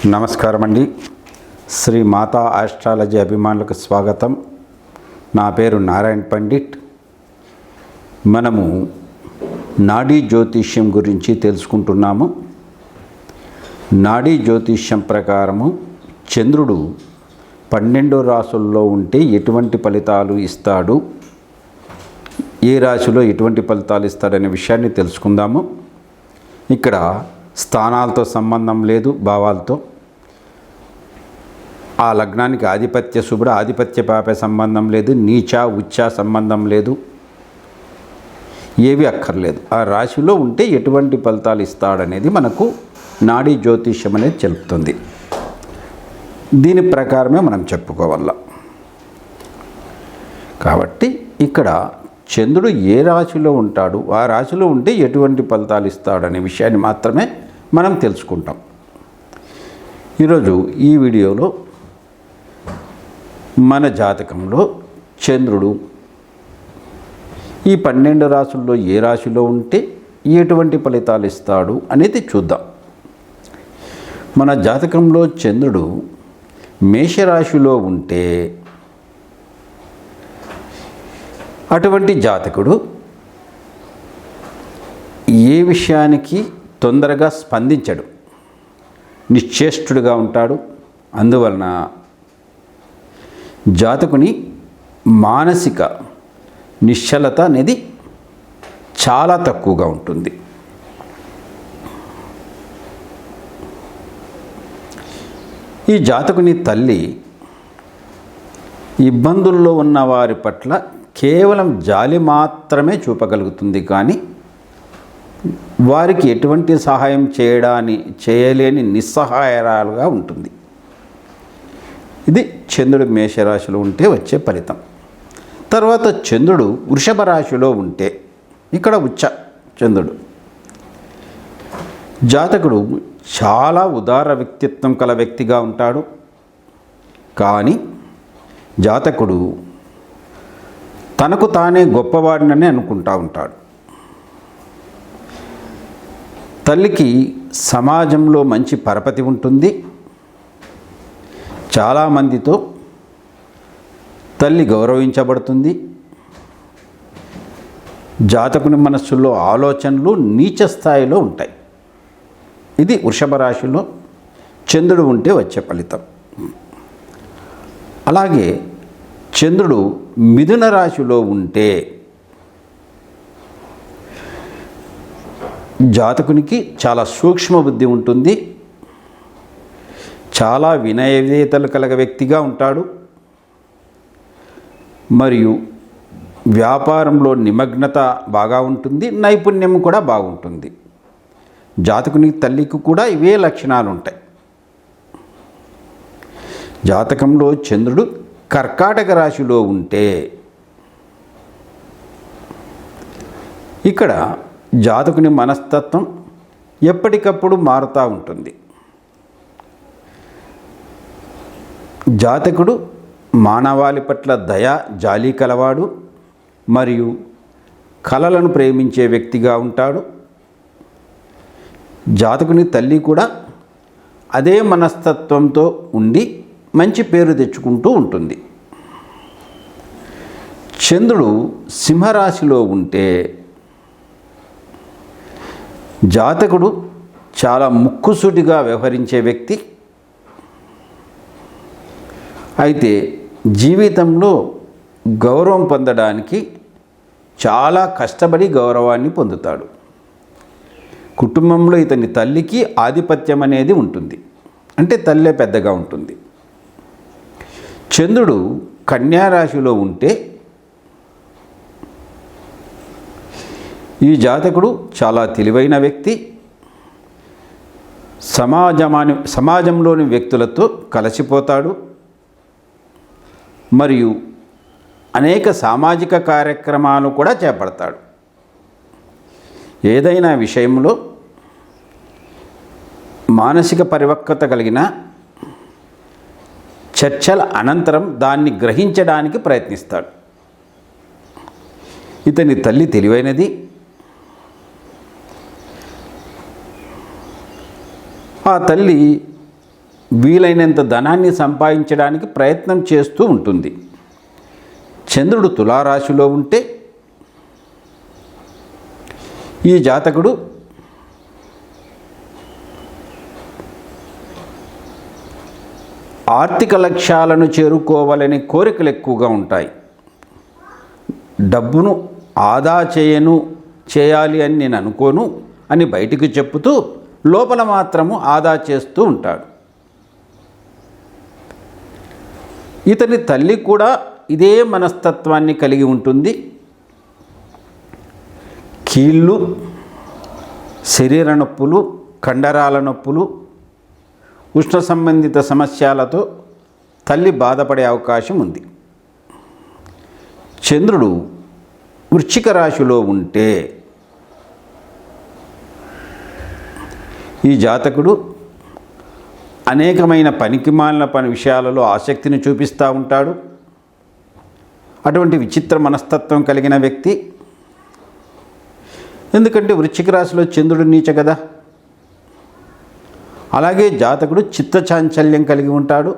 నమస్కారం అండి. శ్రీ మాతా ఆస్ట్రాలజీ అభిమానులకు స్వాగతం. నా పేరు నారాయణ పండిట్. మనము నాడీ జ్యోతిష్యం గురించి తెలుసుకుంటున్నాము. నాడీ జ్యోతిష్యం ప్రకారము చంద్రుడు 12 రాశుల్లో ఉంటే ఎటువంటి ఫలితాలు ఇస్తాడు, ఏ రాశిలో ఎటువంటి ఫలితాలు ఇస్తాడనే విషయాన్ని తెలుసుకుందాము. ఇక్కడ స్థానాలతో సంబంధం లేదు, భావాలతో. ఆ లగ్నానికి ఆధిపత్య శుభుడు ఆధిపత్య పాప సంబంధం లేదు, నీచ ఉచ్చ సంబంధం లేదు, ఏవి అక్కర్లేదు. ఆ రాశిలో ఉంటే ఎటువంటి ఫలితాలు ఇస్తాడనేది మనకు నాడీ జ్యోతిష్యం అనేది చెప్తుంది. దీని ప్రకారమే మనం చెప్పుకోవాల. కాబట్టి ఇక్కడ చంద్రుడు ఏ రాశిలో ఉంటాడు, ఆ రాశిలో ఉంటే ఎటువంటి ఫలితాలు ఇస్తాడనే విషయాన్ని మాత్రమే మనం తెలుసుకుంటాం. ఈరోజు ఈ వీడియోలో మన జాతకంలో చంద్రుడు ఈ 12 రాశుల్లో ఏ రాశిలో ఉంటే ఎటువంటి ఫలితాలు ఇస్తాడు అనేది చూద్దాం. మన జాతకంలో చంద్రుడు మేషరాశిలో ఉంటే అటువంటి జాతకుడు ఏ విషయానికి తొందరగా స్పందించడు, నిశ్చేష్టుడుగా ఉంటాడు. అందువలన జాతకుని మానసిక నిశ్చలత అనేది చాలా తక్కువగా ఉంటుంది. ఈ జాతకుని తల్లి ఇబ్బందుల్లో ఉన్న వారి పట్ల కేవలం జాలి మాత్రమే చూపగలుగుతుంది, కానీ వారికి ఎటువంటి సహాయం చేయలేని నిస్సహాయరాలుగా ఉంటుంది. ఇది చంద్రుడు మేషరాశిలో ఉంటే వచ్చే ఫలితం. తర్వాత చంద్రుడు వృషభ రాశిలో ఉంటే, ఇక్కడ ఉచ్చ చంద్రుడు, జాతకుడు చాలా ఉదార వ్యక్తిత్వం కల వ్యక్తిగా ఉంటాడు. కానీ జాతకుడు తనకు తానే గొప్పవాడినని అనుకుంటా ఉంటాడు. తల్లికి సమాజంలో మంచి పరపతి ఉంటుంది. చాలామందితో తల్లి గౌరవించబడుతుంది. జాతకుని మనస్సులో ఆలోచనలు నీచ స్థాయిలో ఉంటాయి. ఇది వృషభ రాశిలో చంద్రుడు ఉంటే వచ్చే ఫలితం. అలాగే చంద్రుడు మిథున రాశిలో ఉంటే జాతకునికి చాలా సూక్ష్మ బుద్ధి ఉంటుంది. చాలా వినయ విధేయతలు కలగ వ్యక్తిగా ఉంటాడు. మరియు వ్యాపారంలో నిమగ్నత బాగా ఉంటుంది, నైపుణ్యం కూడా బాగుంటుంది. జాతకుని తల్లికి కూడా ఇవే లక్షణాలు ఉంటాయి. జాతకంలో చంద్రుడు కర్కాటక రాశిలో ఉంటే ఇక్కడ జాతకుని మనస్తత్వం ఎప్పటికప్పుడు మారుతూ ఉంటుంది. జాతకుడు మానవాళి పట్ల దయ జాలి కలవాడు మరియు కళలను ప్రేమించే వ్యక్తిగా ఉంటాడు. జాతకుని తల్లి కూడా అదే మనస్తత్వంతో ఉండి మంచి పేరు తెచ్చుకుంటూ ఉంటుంది. చంద్రుడు సింహరాశిలో ఉంటే జాతకుడు చాలా ముక్కుసూటిగా వ్యవహరించే వ్యక్తి. అయితే జీవితంలో గౌరవం పొందడానికి చాలా కష్టపడి గౌరవాన్ని పొందుతాడు. కుటుంబంలో ఇతని తల్లికి ఆధిపత్యం అనేది ఉంటుంది, అంటే తల్లే పెద్దగా ఉంటుంది. చంద్రుడు కన్యా రాశిలో ఉంటే ఈ జాతకుడు చాలా తెలివైన వ్యక్తి. సమాజంలోని వ్యక్తులతో కలిసిపోతాడు మరియు అనేక సామాజిక కార్యక్రమాలు కూడా చేపడతాడు. ఏదైనా విషయంలో మానసిక పరిపక్వత కలిగిన చర్చల అనంతరం దాన్ని గ్రహించడానికి ప్రయత్నిస్తాడు. ఇతని తల్లి తెలివైనది. ఆ తల్లి వీలైనంత ధనాన్ని సంపాదించడానికి ప్రయత్నం చేస్తూ ఉంటుంది. చంద్రుడు తులారాశిలో ఉంటే ఈ జాతకుడు ఆర్థిక లక్ష్యాలను చేరుకోవాలనే కోరికలు ఎక్కువగా ఉంటాయి. డబ్బును ఆదా చేయాలి అని నేను అనుకోను అని బయటికి చెప్పుతూ లోపల మాత్రము ఆదా చేస్తూ ఉంటాడు. ఇతని తల్లి కూడా ఇదే మనస్తత్వాన్ని కలిగి ఉంటుంది. కీళ్ళు, శరీర నొప్పులు, కండరాల నొప్పులు, ఉష్ణ సంబంధిత సమస్యలతో తల్లి బాధపడే అవకాశం ఉంది. చంద్రుడు వృశ్చిక రాశిలో ఉంటే ఈ జాతకుడు అనేకమైన పనికిమాలిన విషయాలలో ఆసక్తిని చూపిస్తూ ఉంటాడు. అటువంటి విచిత్ర మనస్తత్వం కలిగిన వ్యక్తి. ఎందుకంటే వృశ్చిక రాశిలో చంద్రుడు నీచ కదా. అలాగే జాతకుడు చిత్తచాంచల్యం కలిగి ఉంటాడు.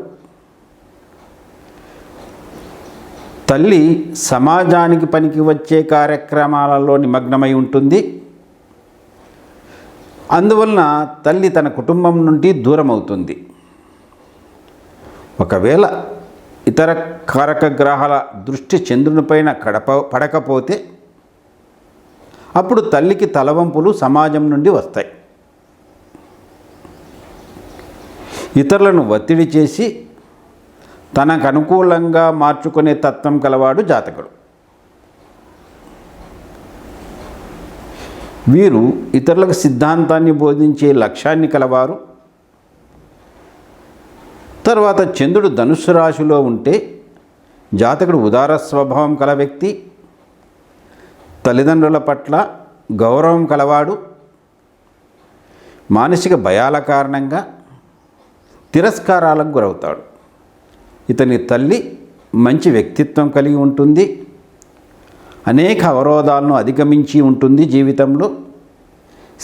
తల్లి సమాజానికి పనికి వచ్చే కార్యక్రమాలలో నిమగ్నమై ఉంటుంది. అందువలన తల్లి తన కుటుంబం నుండి దూరం అవుతుంది. ఒకవేళ ఇతర కారక గ్రహాల దృష్టి చంద్రునిపైన పడకపోతే అప్పుడు తల్లికి తలవంపులు సమాజం నుండి వస్తాయి. ఇతరులను ఒత్తిడి చేసి తనకు అనుకూలంగా మార్చుకునే తత్వం కలవాడు జాతకుడు. వీరు ఇతరులకు సిద్ధాంతాన్ని బోధించే లక్ష్యాన్ని కలవారు. తర్వాత చంద్రుడు ధనుస్సు రాశిలో ఉంటే జాతకుడు ఉదార స్వభావం కల వ్యక్తి. తల్లిదండ్రుల పట్ల గౌరవం కలవాడు. మానసిక భయాల కారణంగా తిరస్కారాలకు గురవుతాడు. ఇతని తల్లి మంచి వ్యక్తిత్వం కలిగి ఉంటుంది. అనేక అవరోధాలను అధిగమించి ఉంటుంది. జీవితంలో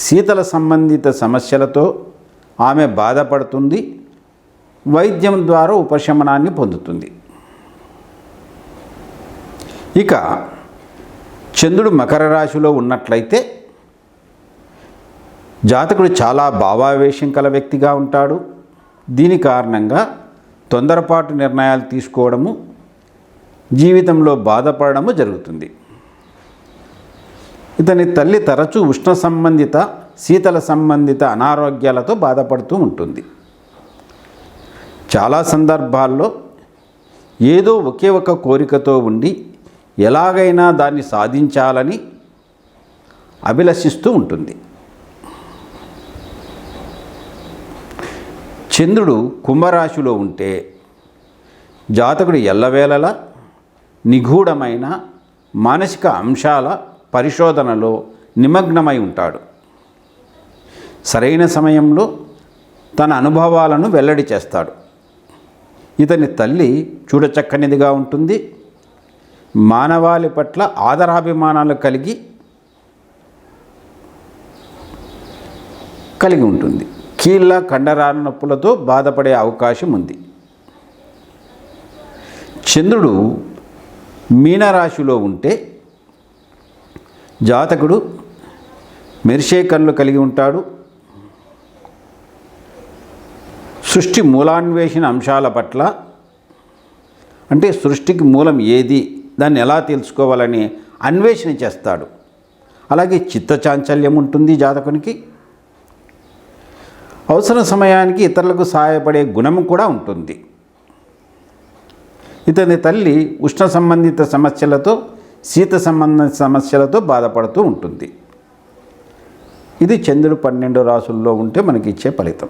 శీతల సంబంధిత సమస్యలతో ఆమె బాధపడుతుంది. వైద్యం ద్వారా ఉపశమనాన్ని పొందుతుంది. ఇక చంద్రుడు మకర రాశిలో ఉన్నట్లయితే జాతకుడు చాలా భావావేశం కల వ్యక్తిగా ఉంటాడు. దీని కారణంగా తొందరపాటు నిర్ణయాలు తీసుకోవడము, జీవితంలో బాధపడము జరుగుతుంది. ఇతని తల్లి తరచూ ఉష్ణ సంబంధిత, శీతల సంబంధిత అనారోగ్యాలతో బాధపడుతూ ఉంటుంది. చాలా సందర్భాల్లో ఏదో ఒకే ఒక కోరికతో ఉండి ఎలాగైనా దాన్ని సాధించాలని అభిలషిస్తూ ఉంటుంది. చంద్రుడు కుంభరాశిలో ఉంటే జాతకుడు ఎల్లవేళలా నిగూఢమైన మానసిక అంశాల పరిశోధనలో నిమగ్నమై ఉంటాడు. సరైన సమయంలో తన అనుభవాలను వెల్లడి చేస్తాడు. ఇతని తల్లి చూడచక్కనిదిగా ఉంటుంది. మానవాళి పట్ల ఆదరాభిమానాలు కలిగి ఉంటుంది. కీళ్ళ కండరాల నొప్పులతో బాధపడే అవకాశం ఉంది. చంద్రుడు మీనరాశిలో ఉంటే జాతకుడు మెరిసే కళ్ళు కలిగి ఉంటాడు. సృష్టి మూలాన్వేషణ అంశాల పట్ల, అంటే సృష్టికి మూలం ఏది, దాన్ని ఎలా తెలుసుకోవాలని అన్వేషణ చేస్తాడు. అలాగే చిత్తచాంచల్యం ఉంటుంది జాతకునికి. అవసర సమయానికి ఇతరులకు సహాయపడే గుణం కూడా ఉంటుంది. ఇతని తల్లి ఉష్ణ సంబంధిత సమస్యలతో, శీత సంబంధిత సమస్యలతో బాధపడుతూ ఉంటుంది. ఇది చంద్రుడు 12 రాశుల్లో ఉంటే మనకి ఇచ్చే ఫలితం.